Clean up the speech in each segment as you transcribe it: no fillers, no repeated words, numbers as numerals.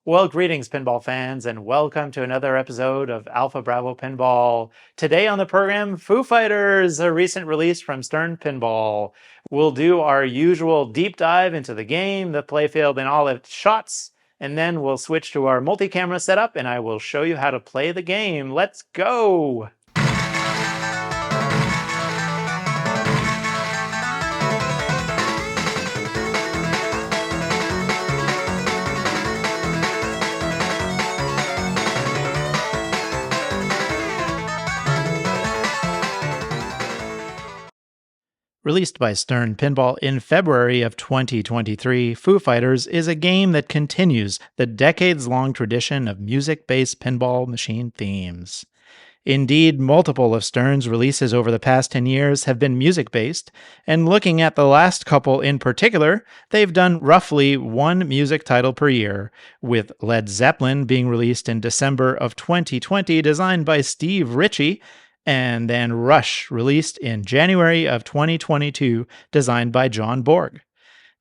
Well, greetings, pinball fans, and welcome to another episode of Alpha Bravo Pinball. Today on the program, Foo Fighters, a recent release from Stern Pinball. We'll do our usual deep dive into the game, the playfield, and all its shots, and then we'll switch to our multi-camera setup, and I will show you how to play the game. Let's go! Released by Stern Pinball in February of 2023, Foo Fighters is a game that continues the decades-long tradition of music-based pinball machine themes. Indeed, multiple of Stern's releases over the past 10 years have been music-based, and looking at the last couple in particular, they've done roughly one music title per year, with Led Zeppelin being released in December of 2020, designed by Steve Ritchie, and then Rush, released in January of 2022, designed by John Borg.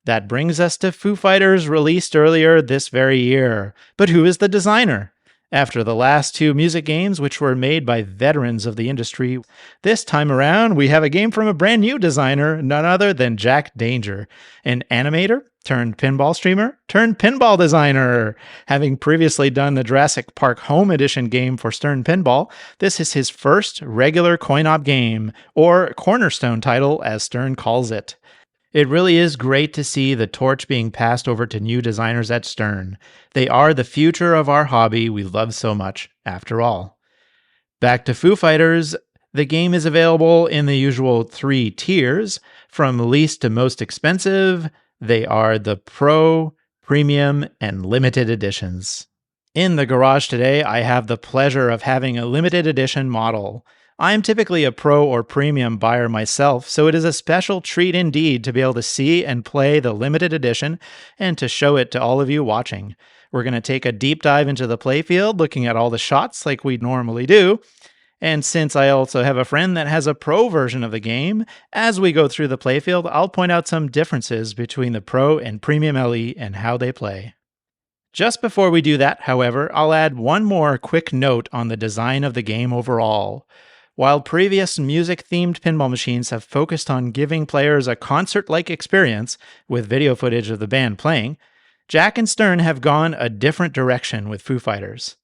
That brings us to Foo Fighters, released earlier this very year. But who is the designer? After the last two music games, which were made by veterans of the industry, this time around we have a game from a brand new designer, none other than Jack Danger, an animator turned pinball streamer turned pinball designer. Having previously done the Jurassic Park Home Edition game for Stern Pinball, this is his first regular coin-op game, or cornerstone title as Stern calls it. It really is great to see the torch being passed over to new designers at Stern. They are the future of our hobby we love so much, after all. Back to Foo Fighters, the game is available in the usual 3 tiers, from least to most expensive. They are the Pro, Premium, and Limited editions. In the garage today, I have the pleasure of having a limited edition model. I am typically a Pro or Premium buyer myself, so it is a special treat indeed to be able to see and play the limited edition and to show it to all of you watching. We're going to take a deep dive into the playfield, looking at all the shots like we normally do. And since I also have a friend that has a Pro version of the game, as we go through the playfield, I'll point out some differences between the Pro and Premium LE and how they play. Just before we do that, however, I'll add one more quick note on the design of the game overall. While previous music-themed pinball machines have focused on giving players a concert-like experience with video footage of the band playing, Jack and Stern have gone a different direction with Foo Fighters.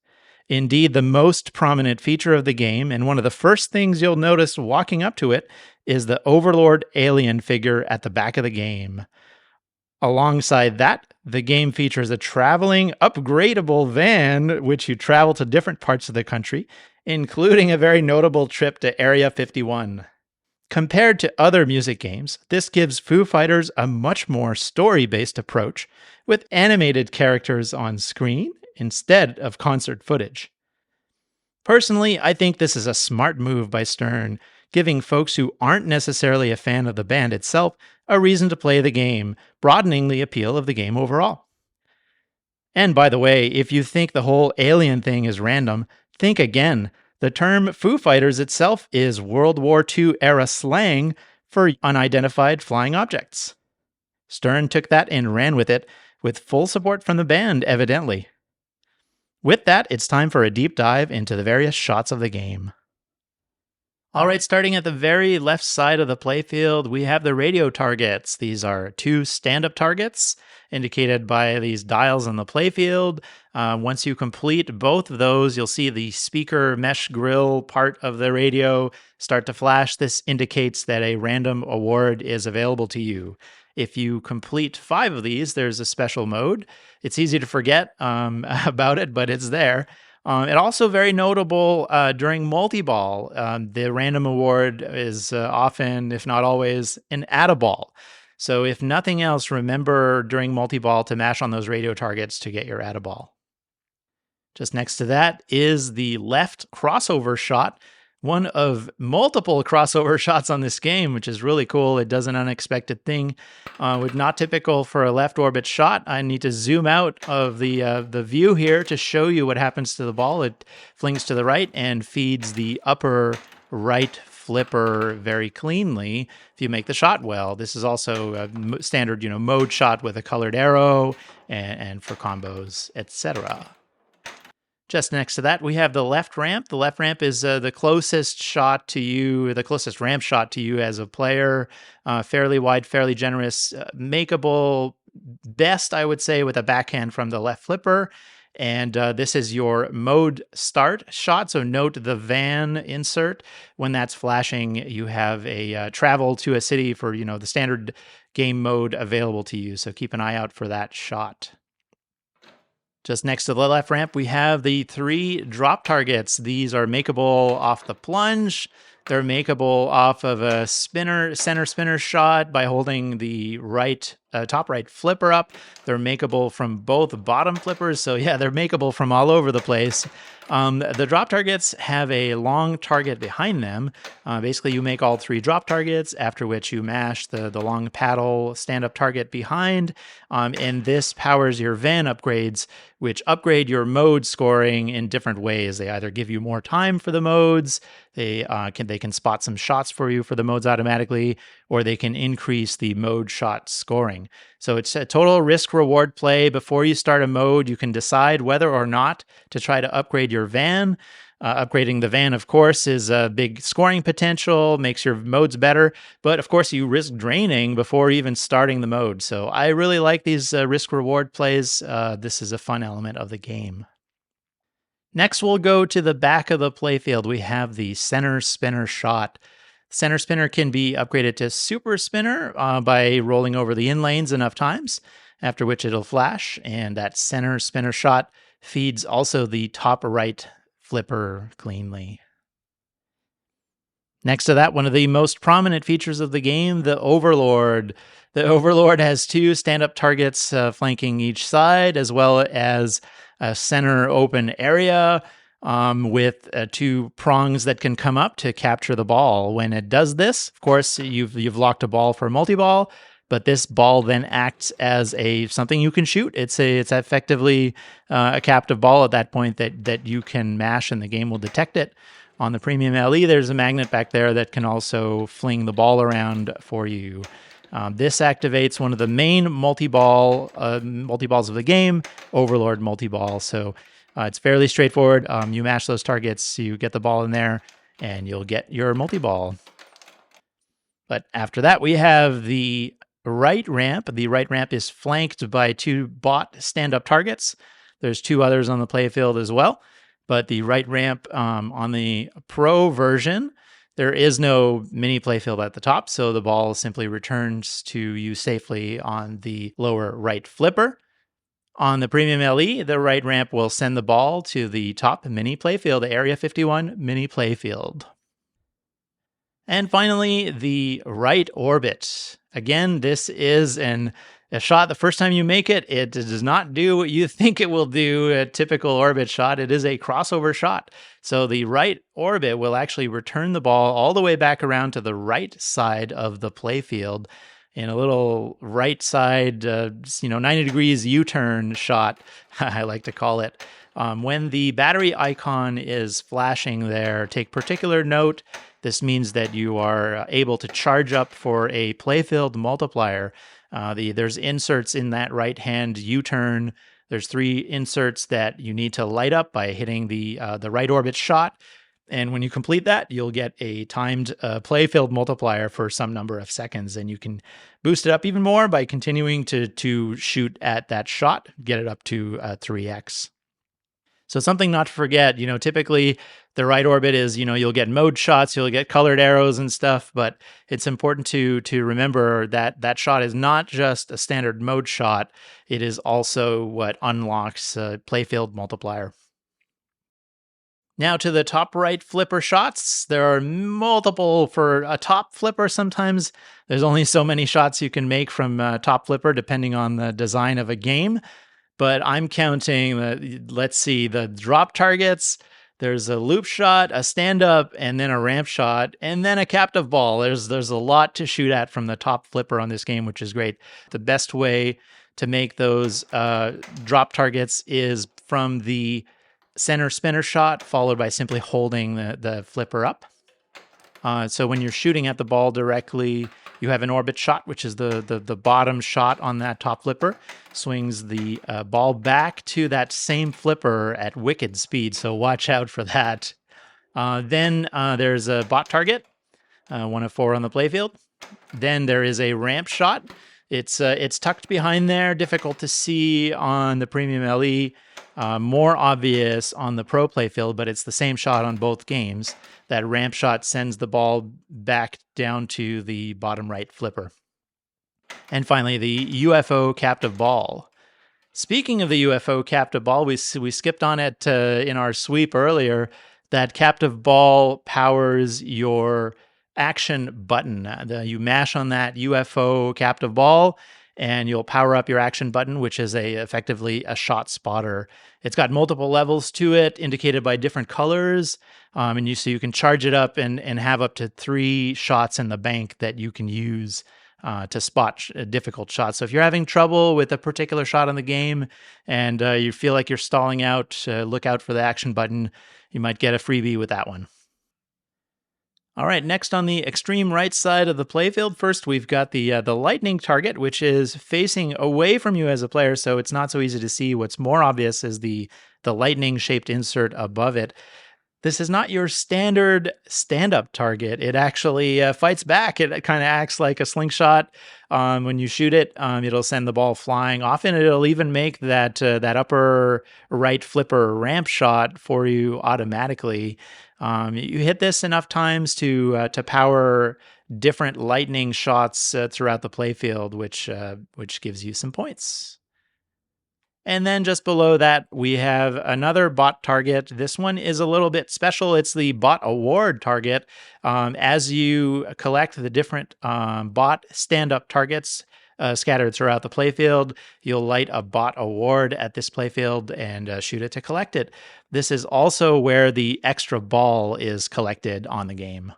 Indeed, the most prominent feature of the game, and one of the first things you'll notice walking up to it, is the Overlord alien figure at the back of the game. Alongside that, the game features a traveling, upgradable van, which you travel to different parts of the country, including a very notable trip to Area 51. Compared to other music games, this gives Foo Fighters a much more story-based approach, with animated characters on screen instead of concert footage. Personally, I think this is a smart move by Stern, giving folks who aren't necessarily a fan of the band itself a reason to play the game, broadening the appeal of the game overall. And by the way, if you think the whole alien thing is random, think again. The term Foo Fighters itself is World War II era slang for unidentified flying objects. Stern took that and ran with it, with full support from the band, evidently. With that, it's time for a deep dive into the various shots of the game. Alright, starting at the very left side of the playfield, we have the radio targets. These are 2 stand-up targets, indicated by these dials on the playfield. Once you complete both of those, you'll see the speaker mesh grill part of the radio start to flash. This indicates that a random award is available to you. If you complete 5 of these, there's a special mode. It's easy to forget about it, but it's there. It also very notable during multi-ball. The random award is often, if not always, an add-a-ball. So if nothing else, remember during multi-ball to mash on those radio targets to get your add-a-ball. Just next to that is the left crossover shot, one of multiple crossover shots on this game, which is really cool. It does an unexpected thing. Not typical for a left orbit shot. I need to zoom out of the view here to show you what happens to the ball. It flings to the right and feeds the upper right flipper very cleanly if you make the shot well. This is also a standard, mode shot with a colored arrow and for combos, etc. Just next to that, we have the left ramp. The left ramp is the closest shot to you, the closest ramp shot to you as a player. Fairly wide, fairly generous, makeable best, I would say, with a backhand from the left flipper. And this is your mode start shot. So note the van insert. When that's flashing, you have a travel to a city for, the standard game mode available to you. So keep an eye out for that shot. Just next to the left ramp, we have the 3 drop targets. These are makeable off the plunge. They're makeable off of a center spinner shot by holding the top right flipper up. They're makeable from both bottom flippers. So yeah, they're makeable from all over the place. The drop targets have a long target behind them. Basically, you make all 3 drop targets, after which you mash the long paddle stand-up target behind. And this powers your van upgrades, which upgrade your mode scoring in different ways. They either give you more time for the modes, they can spot some shots for you for the modes automatically, or they can increase the mode shot scoring. So it's a total risk-reward play. Before you start a mode, you can decide whether or not to try to upgrade your van. Upgrading the van, of course, is a big scoring potential, makes your modes better, but of course you risk draining before even starting the mode. So I really like these risk-reward plays. This is a fun element of the game. Next, we'll go to the back of the playfield. We have the center spinner shot. Center spinner can be upgraded to super spinner by rolling over the in lanes enough times, after which it'll flash, and that center spinner shot feeds also the top right flipper cleanly. Next to that, one of the most prominent features of the game, the Overlord. The Overlord has 2 stand-up targets flanking each side, as well as a center open area with 2 prongs that can come up to capture the ball. When it does this, of course, you've locked a ball for multi-ball, but this ball then acts as something you can shoot. It's effectively a captive ball at that point that you can mash, and the game will detect it. On the premium LE, there's a magnet back there that can also fling the ball around for you. This activates one of the main multi-balls of the game, Overlord multi-ball. So it's fairly straightforward. You mash those targets, you get the ball in there, and you'll get your multi-ball. But after that, we have the right ramp. The right ramp is flanked by 2 bot stand-up targets. There's 2 others on the playfield as well. But the right ramp on the Pro version, there is no mini playfield at the top, so the ball simply returns to you safely on the lower right flipper. On the Premium LE, the right ramp will send the ball to the top mini playfield, Area 51 mini playfield. And finally, the right orbit. Again, this is a shot, the first time you make it, it does not do what you think it will do, a typical orbit shot. It is a crossover shot. So the right orbit will actually return the ball all the way back around to the right side of the playfield in a little right side, 90 degrees U-turn shot, I like to call it. When the battery icon is flashing there, take particular note. This means that you are able to charge up for a playfield multiplier. There's inserts in that right-hand U-turn. There's 3 inserts that you need to light up by hitting the right orbit shot. And when you complete that, you'll get a timed playfield multiplier for some number of seconds. And you can boost it up even more by continuing to shoot at that shot, get it up to 3x. So something not to forget, typically the right orbit is, you'll get mode shots, you'll get colored arrows and stuff, but it's important to remember that that shot is not just a standard mode shot. It is also what unlocks playfield multiplier. Now to the top right flipper shots. There are multiple for a top flipper. Sometimes there's only so many shots you can make from top flipper depending on the design of a game. But I'm counting, let's see, the drop targets. There's a loop shot, a stand-up, and then a ramp shot, and then a captive ball. There's a lot to shoot at from the top flipper on this game, which is great. The best way to make those drop targets is from the center spinner shot, followed by simply holding the flipper up. So when you're shooting at the ball directly, you have an orbit shot, which is the bottom shot on that top flipper. Swings the ball back to that same flipper at wicked speed, so watch out for that. Then there's a bot target, 1 of 4 on the playfield. Then there is a ramp shot. It's tucked behind there, difficult to see on the Premium LE, more obvious on the Pro playfield, but it's the same shot on both games. That ramp shot sends the ball back down to the bottom right flipper. And finally, the UFO captive ball. Speaking of the UFO captive ball, we skipped on it in our sweep earlier. That captive ball powers your action button. You mash on that UFO captive ball, and you'll power up your action button, which is effectively a shot spotter. It's got multiple levels to it, indicated by different colors, so you can charge it up and have up to 3 shots in the bank that you can use to spot difficult shots. So if you're having trouble with a particular shot in the game and you feel like you're stalling out, look out for the action button. You might get a freebie with that one. All right, next on the extreme right side of the playfield, first we've got the lightning target, which is facing away from you as a player, so it's not so easy to see. What's more obvious is the lightning-shaped insert above it. This is not your standard stand-up target. It actually fights back. It kind of acts like a slingshot. When you shoot it, it'll send the ball flying. Often it'll even make that upper right flipper ramp shot for you automatically. You hit this enough times to power different lightning shots throughout the playfield, which gives you some points. And then just below that, we have another bot target. This one is a little bit special. It's the bot award target. As you collect the different bot stand-up targets scattered throughout the playfield, you'll light a bot award at this playfield and shoot it to collect it. This is also where the extra ball is collected on the game.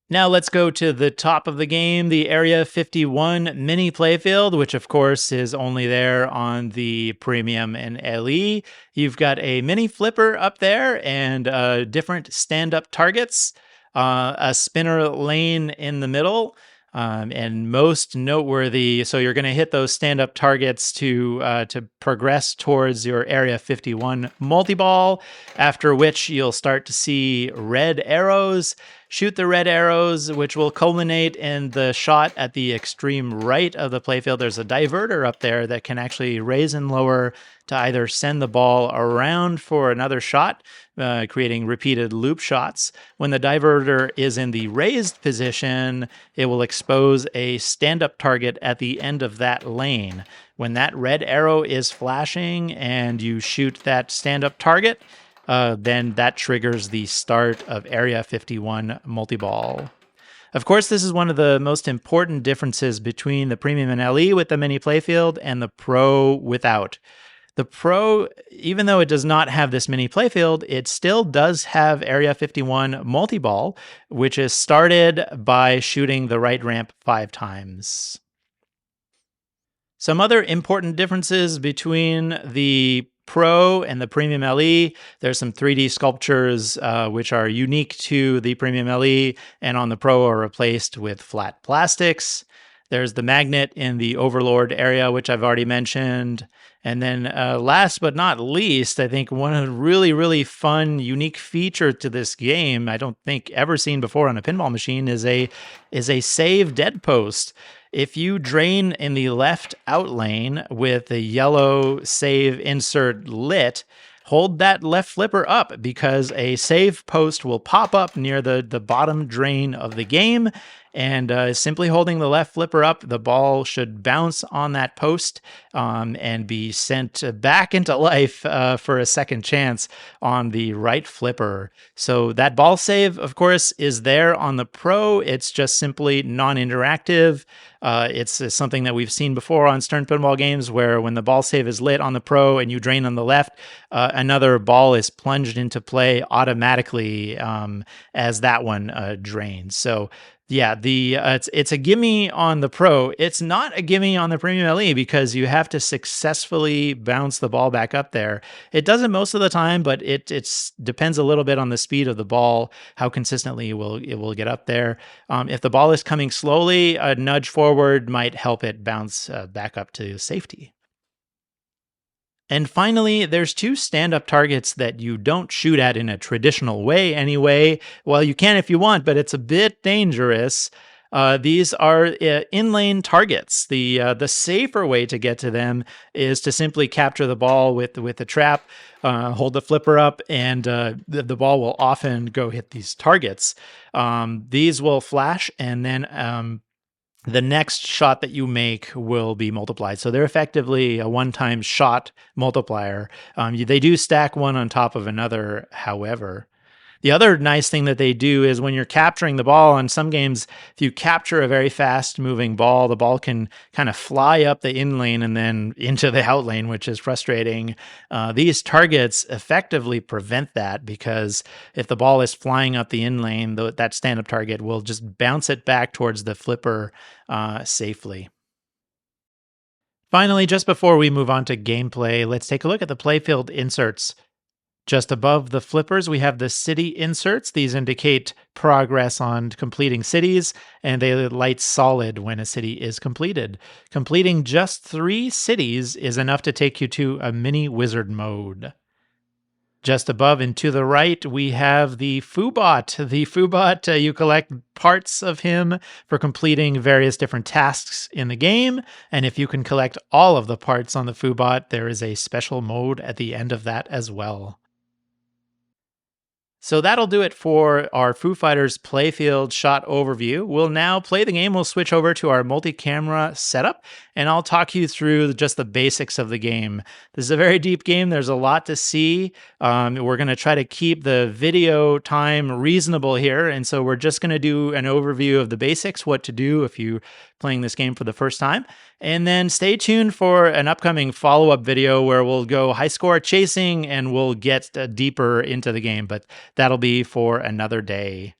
Now let's go to the top of the game, the Area 51 mini playfield, which of course is only there on the Premium and LE. You've got a mini flipper up there and different stand-up targets, a spinner lane in the middle, and most noteworthy, so you're going to hit those stand-up targets to progress towards your Area 51 multi-ball, after which you'll start to see red arrows. Shoot the red arrows, which will culminate in the shot at the extreme right of the playfield. There's a diverter up there that can actually raise and lower to either send the ball around for another shot, creating repeated loop shots. When the diverter is in the raised position, it will expose a stand-up target at the end of that lane. When that red arrow is flashing and you shoot that stand-up target, then that triggers the start of Area 51 multi-ball. Of course, this is one of the most important differences between the Premium and LE with the mini playfield and the Pro without. The Pro, even though it does not have this mini playfield, it still does have Area 51 multi-ball, which is started by shooting the right ramp 5 times. Some other important differences between the Pro and the Premium LE. There's some 3D sculptures which are unique to the Premium LE, and on the Pro are replaced with flat plastics. There's the magnet in the Overlord area, which I've already mentioned. And then last but not least, I think one of the really, really fun, unique feature to this game, I don't think ever seen before on a pinball machine, is a save dead post. If you drain in the left out lane with the yellow save insert lit, hold that left flipper up because a save post will pop up near the bottom drain of the game. And simply holding the left flipper up, the ball should bounce on that post and be sent back into life for a second chance on the right flipper. So that ball save, of course, is there on the Pro. It's just simply non-interactive. It's something that we've seen before on Stern Pinball games where when the ball save is lit on the Pro and you drain on the left, another ball is plunged into play automatically as that one drains. So Yeah, it's a gimme on the Pro. It's not a gimme on the Premium LE because you have to successfully bounce the ball back up there. It does it most of the time, but it depends a little bit on the speed of the ball, how consistently it will get up there. If the ball is coming slowly, a nudge forward might help it bounce back up to safety. And finally, there's two stand-up targets that you don't shoot at in a traditional way anyway. Well, you can if you want, but it's a bit dangerous. These are in-lane targets. The safer way to get to them is to simply capture the ball with the trap, hold the flipper up, and the ball will often go hit these targets. These will flash, and then the next shot that you make will be multiplied. So they're effectively a one-time shot multiplier. They do stack one on top of another, however. The other nice thing that they do is when you're capturing the ball in some games, if you capture a very fast-moving ball, the ball can kind of fly up the in lane and then into the out lane, which is frustrating. These targets effectively prevent that because if the ball is flying up the in lane, that stand-up target will just bounce it back towards the flipper safely. Finally, just before we move on to gameplay, let's take a look at the playfield inserts. Just above the flippers, we have the city inserts. These indicate progress on completing cities, and they light solid when a city is completed. Completing just 3 cities is enough to take you to a mini wizard mode. Just above and to the right, we have the Foobot. The Foobot, you collect parts of him for completing various different tasks in the game. And if you can collect all of the parts on the Foobot, there is a special mode at the end of that as well. So that'll do it for our Foo Fighters playfield shot overview. We'll now play the game. We'll switch over to our multi-camera setup, and I'll talk you through just the basics of the game. This is a very deep game. There's a lot to see. We're going to try to keep the video time reasonable here, and so we're just going to do an overview of the basics, what to do if you're playing this game for the first time. And then stay tuned for an upcoming follow-up video where we'll go high score chasing and we'll get deeper into the game, but that'll be for another day.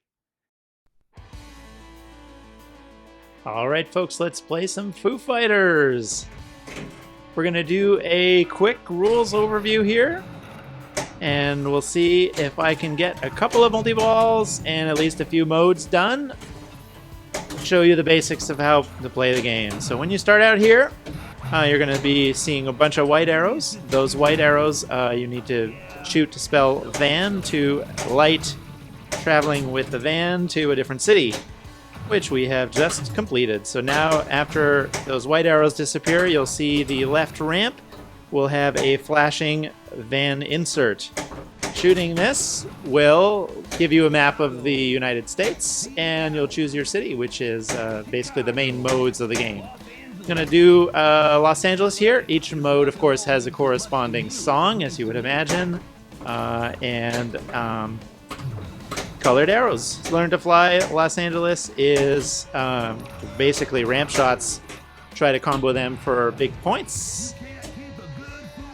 All right, folks, let's play some Foo Fighters. We're going to do a quick rules overview here, and we'll see if I can get a couple of multi-balls and at least a few modes done. Show you the basics of how to play the game. So when you start out here, you're going to be seeing a bunch of white arrows. Those white arrows you need to shoot to spell van to light traveling with the van to a different city, which we have just completed. So now after those white arrows disappear, you'll see the left ramp will have a flashing van insert. Shooting this will give you a map of the United States, and you'll choose your city, which is basically the main modes of the game. I'm going to do Los Angeles here. Each mode, of course, has a corresponding song, as you would imagine, and colored arrows. Learn to Fly Los Angeles is basically ramp shots. Try to combo them for big points.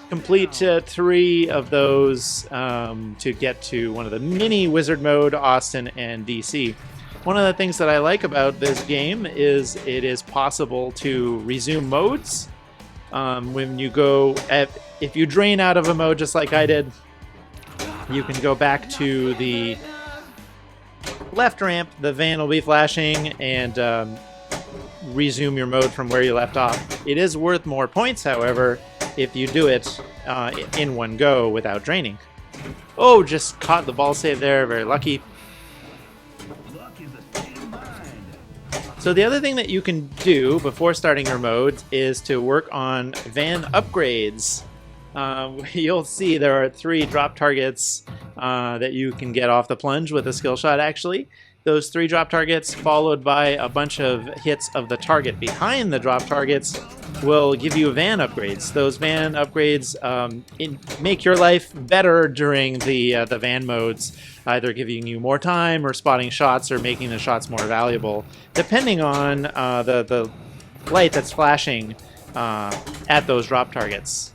Complete 3 of those to get to one of the mini wizard mode, Austin and DC. One of the things that I like about this game is it is possible to resume modes. When you go, if you drain out of a mode just like I did, you can go back to the left ramp, the van will be flashing, and resume your mode from where you left off. It is worth more points, however, if you do it in one go without draining. Oh, just caught the ball save there, very lucky. So the other thing that you can do before starting your mode is to work on van upgrades. You'll see there are 3 drop targets that you can get off the plunge with a skill shot, actually. Those 3 drop targets followed by a bunch of hits of the target behind the drop targets will give you van upgrades. Those van upgrades make your life better during the van modes, either giving you more time or spotting shots or making the shots more valuable, depending on the light that's flashing at those drop targets.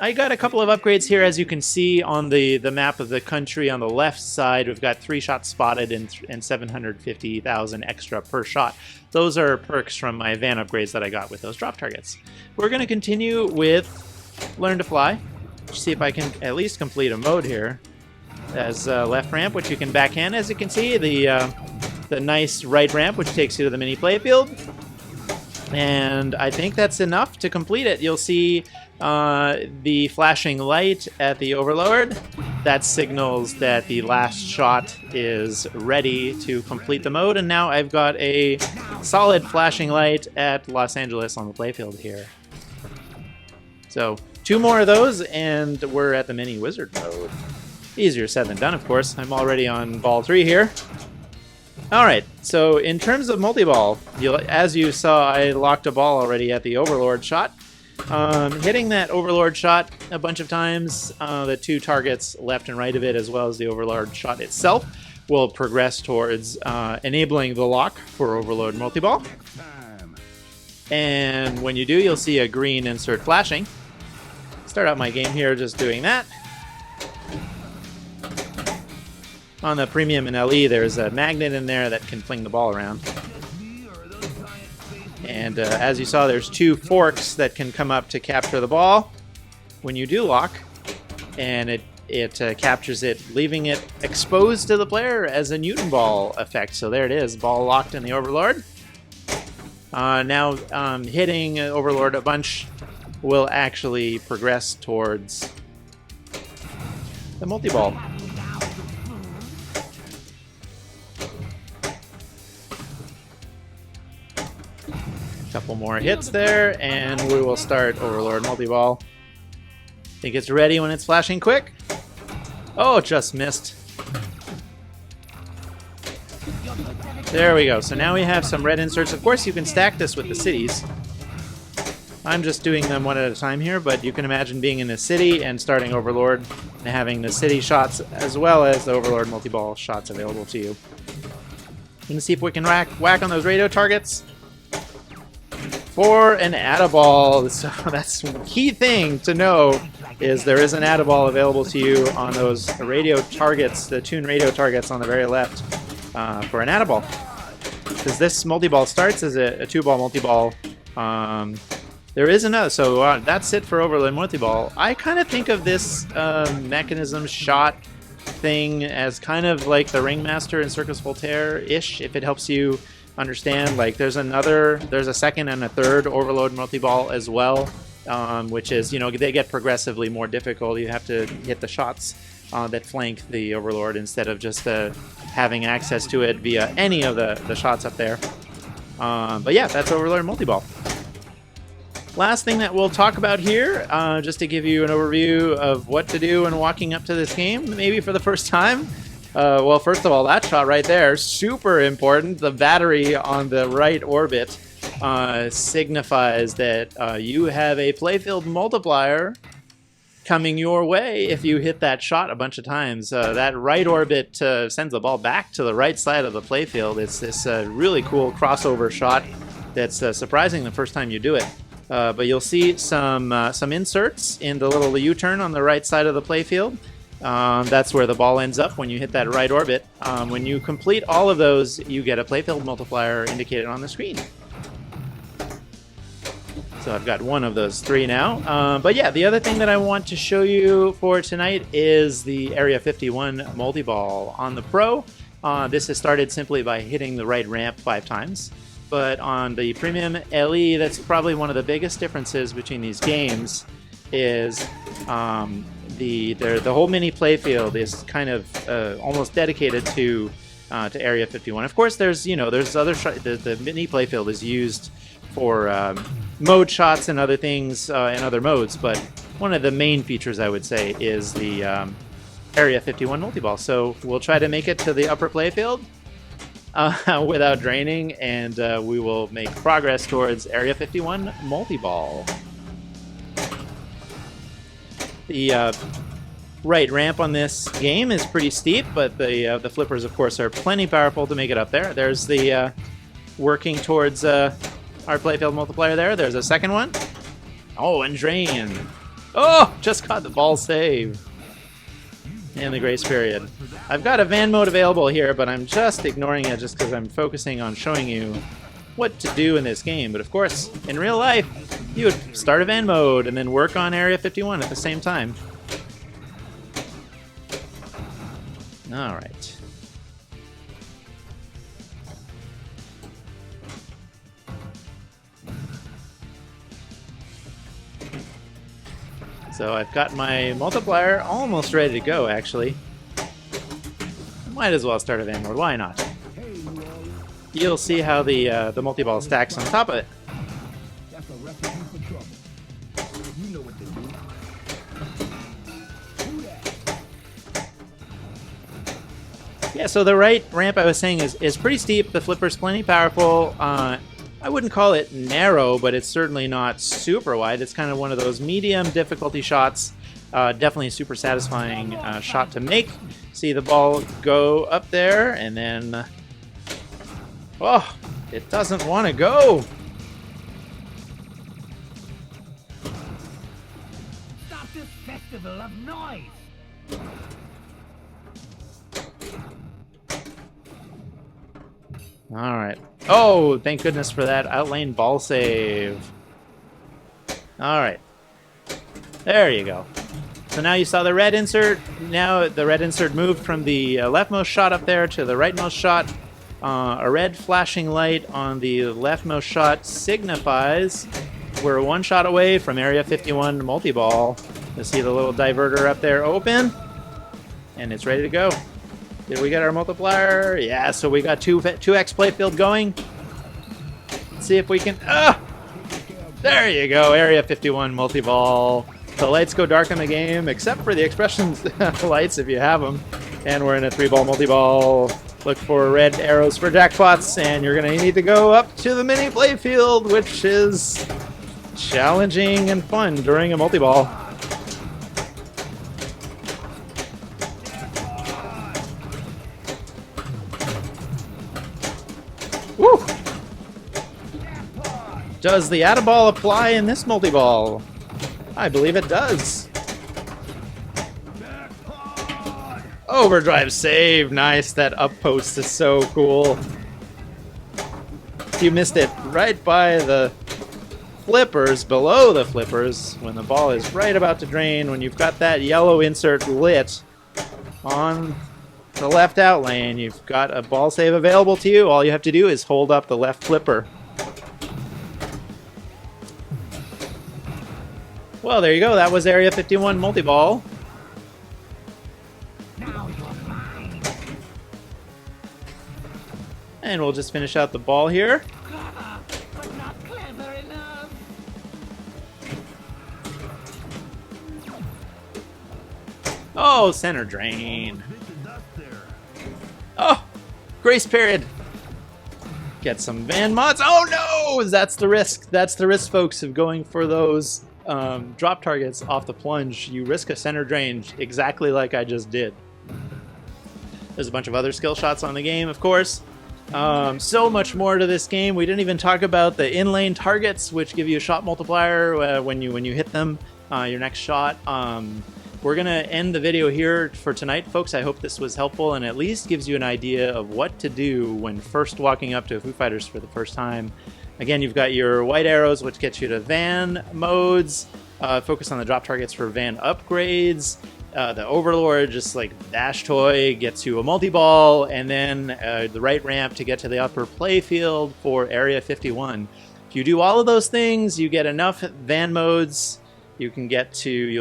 I got a couple of upgrades here, as you can see on the map of the country. On the left side, we've got 3 shots spotted and 750,000 extra per shot. Those are perks from my van upgrades that I got with those drop targets. We're going to continue with Learn to Fly. See if I can at least complete a mode here. As left ramp, which you can backhand, as you can see, the nice right ramp, which takes you to the mini playfield. And I think that's enough to complete it. You'll see the flashing light at the overlord. That signals that the last shot is ready to complete the mode. And now I've got a solid flashing light at Los Angeles on the playfield here. So 2 more of those, and we're at the mini wizard mode. Easier said than done, of course. I'm already on ball 3 here. Alright, so in terms of multi-ball, as you saw, I locked a ball already at the overlord shot. Hitting that overlord shot a bunch of times, the 2 targets left and right of it, as well as the overlord shot itself, will progress towards enabling the lock for overload multi-ball. And when you do, you'll see a green insert flashing. Start out my game here just doing that. On the premium and LE, there's a magnet in there that can fling the ball around. And as you saw, there's 2 forks that can come up to capture the ball when you do lock. And it captures it, leaving it exposed to the player as a Newton ball effect. So there it is, ball locked in the overlord. Now hitting overlord a bunch will actually progress towards the multi-ball. Couple more hits there, and we will start overlord multi-ball. Think it's ready when it's flashing quick. Oh, just missed. There we go. So now we have some red inserts. Of course, you can stack this with the cities. I'm just doing them one at a time here, but you can imagine being in a city and starting overlord and having the city shots as well as the overlord multi-ball shots available to you. Let's see if we can whack on those radio targets. For an add-a-ball, so that's the key thing to know, is there is an add-a-ball available to you on those radio targets, the tune radio targets on the very left, for an add-a-ball. Because this multi-ball starts as a 2-ball multi-ball. There is another, so that's it for overlord multi-ball. I kind of think of this mechanism shot thing as kind of like the Ringmaster in Circus Voltaire-ish, if it helps you understand. Like there's a second and a third overload multi-ball as well, which is, they get progressively more difficult. You have to hit the shots that flank the overlord instead of just having access to it via any of the shots up there. But yeah, that's overlord multi-ball. Last thing that we'll talk about here, just to give you an overview of what to do when walking up to this game, maybe for the first time. Well, first of all, that shot right there, super important. The battery on the right orbit signifies that you have a playfield multiplier coming your way if you hit that shot a bunch of times. That right orbit sends the ball back to the right side of the playfield. It's this really cool crossover shot that's surprising the first time you do it. But you'll see some inserts in the little U-turn on the right side of the playfield. That's where the ball ends up when you hit that right orbit. When you complete all of those, you get a playfield multiplier indicated on the screen. So I've got one of those 3 now. But yeah, the other thing that I want to show you for tonight is the Area 51 multi-ball. On the Pro, this is started simply by hitting the right ramp 5 times. But on the Premium LE, that's probably one of the biggest differences between these games is the whole mini playfield is kind of almost dedicated to Area 51. Of course, there's other the mini playfield is used for mode shots and other things in other modes, but one of the main features, I would say, is the Area 51 multi-ball. So we'll try to make it to the upper playfield without draining, and we will make progress towards Area 51 multi-ball. The right ramp on this game is pretty steep, but the flippers, of course, are plenty powerful to make it up there. There's the working towards our playfield multiplier there. There's a second one. Oh, and drain. Oh, just caught the ball save in the grace period. I've got a van mode available here, but I'm just ignoring it just because I'm focusing on showing you what to do in this game. But of course, in real life, you would start a van mode and then work on Area 51 at the same time. All right. So I've got my multiplier almost ready to go, actually. Might as well start a van mode, why not? You'll see how the multi-ball stacks on top of it. Yeah, so the right ramp I was saying is pretty steep. The flipper's plenty powerful. I wouldn't call it narrow, but it's certainly not super wide. It's kind of one of those medium difficulty shots. Definitely a super satisfying shot to make. See the ball go up there, and then... oh, it doesn't want to go! Stop this festival of noise! All right. Oh, thank goodness for that outlane ball save. All right. There you go. So now you saw the red insert. Now the red insert moved from the leftmost shot up there to the rightmost shot. A red flashing light on the leftmost shot signifies we're one shot away from Area 51 multi-ball. You see the little diverter up there open, and it's ready to go. Did we get our multiplier? Yeah, so we got 2x playfield going. Let's see if we can... there you go, Area 51 multi-ball. The lights go dark in the game, except for the expressions lights if you have them. And we're in a 3-ball multi-ball. Look for red arrows for jackpots, and you're going to need to go up to the mini playfield, which is challenging and fun during a multi-ball. Woo! Does the Add-a-Ball apply in this multi-ball? I believe it does. Overdrive save. Nice. That up post is so cool. You missed it right by the flippers, below the flippers, when the ball is right about to drain, when you've got that yellow insert lit on the left out lane, you've got a ball save available to you. All you have to do is hold up the left flipper. Well, there you go. That was Area 51 multi-ball. And we'll just finish out the ball here. Clever, but not clever enough. Oh, center drain. Oh, grace period. Get some van mods. Oh no, that's the risk. That's the risk, folks, of going for those drop targets off the plunge. You risk a center drain exactly like I just did. There's a bunch of other skill shots on the game, of course. So much more to this game. We didn't even talk about the in-lane targets, which give you a shot multiplier when you hit them, your next shot. We're going to end the video here for tonight, folks. I hope this was helpful and at least gives you an idea of what to do when first walking up to Foo Fighters for the first time. Again, you've got your white arrows, which gets you to van modes. Focus on the drop targets for van upgrades. The Overlord, just like Dash Toy, gets you a multi-ball, and then the right ramp to get to the upper playfield for Area 51. If you do all of those things, you get enough van modes. You'll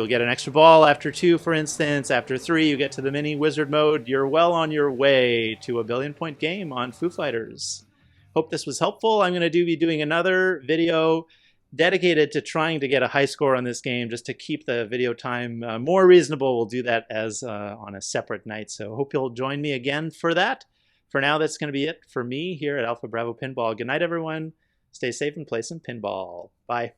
get an extra ball after 2, for instance. After 3, you get to the mini wizard mode. You're well on your way to a billion-point game on Foo Fighters. Hope this was helpful. I'm going to be doing another video dedicated to trying to get a high score on this game, just to keep the video time more reasonable. We'll do that as on a separate night. So hope you'll join me again for that. For now, that's going to be it for me here at Alpha Bravo Pinball. Good night, everyone. Stay safe and play some pinball. Bye.